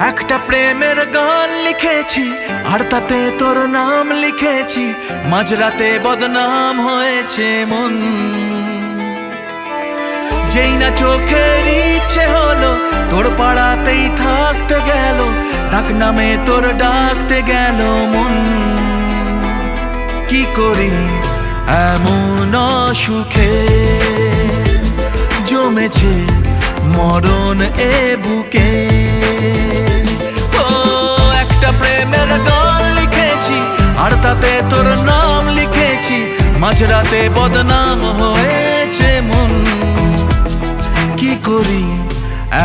একটা প্রেমের গান লিখেছি আর তাতে তোর নাম লিখেছি, মাঝরাতে বদনাম হয়েছে মন। যেই না চোখের ইচ্ছে হলো তোর পাড়াতেই থাকতে গেল, ডাক নামে তোর ডাকতে গেল মন। কি করি এমন অসুখে জমেছে মরণ এ বুকে। ও একটা প্রেমের গান লিখেছি আর তাতে তোর নাম লিখেছি, মাঝরাতে বদনাম হয়েছে মন। কি করি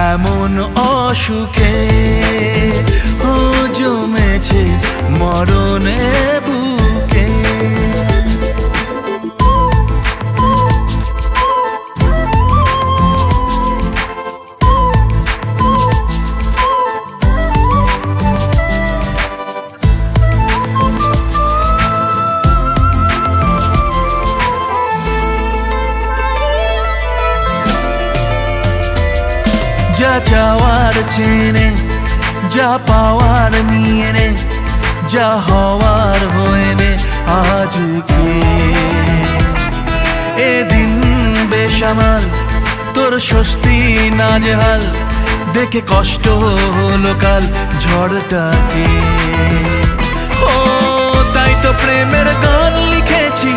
এমন অসুখে ও জমেছে মরণ এ বুকে। যা চাওয়ার চেনে, যা পাওয়ার নিয়ে নে, যা হওয়ার হয়ে নে আজকে। এদিন বেসামাল তোর স্বস্তি নাজেহাল, দেখে কষ্ট হলো কাল ঝড়টাকে। ও তাই তো প্রেমের গান লিখেছি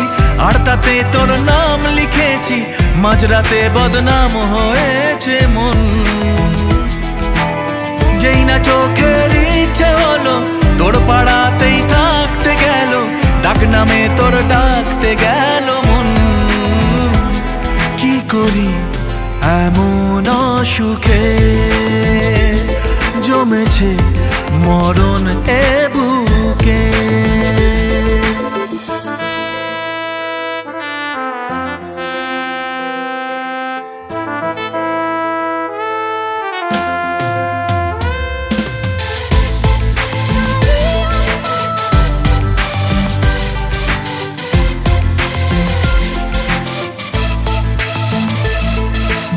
আর তাতে তোর নাম লিখেছি, মাঝরাতে বদনাম হয়েছে মন। যেই না চোখের ইচ্ছে হলো তোর পাড়াতেই থাকতে গেল, ডাক নামে তোর ডাকতে গেল মন। কি করি এমন অসুখে জমেছে মরণ এ বুকে।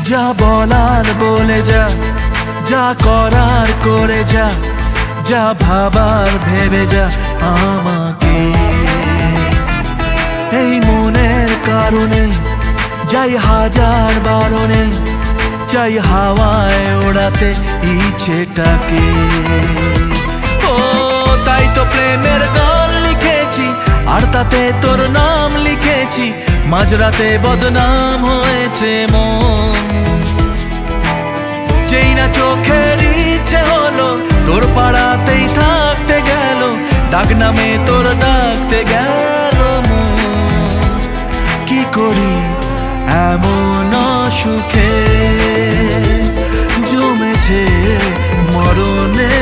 যা বলার বলে যা, যা করার করে যা, যা ভাবার ভেবে যা আমাকে। এই মনের কারণে যাই হাজার বারণে, চাই হাওয়ায় ওড়াতে ইচ্ছেটাকে। ও তাই তো প্রেমের গান লিখেছি আর তাতে তোর নাম লিখেছি, মাঝরাতে বদনাম হয়েছে মন। যেই না চোখের ইচ্ছে হলো তোর পাড়াতেই থাকতে গেল, ডাক নামে তোর ডাকতে গেল মন। কি করি এমন অসুখে জমেছে মরণে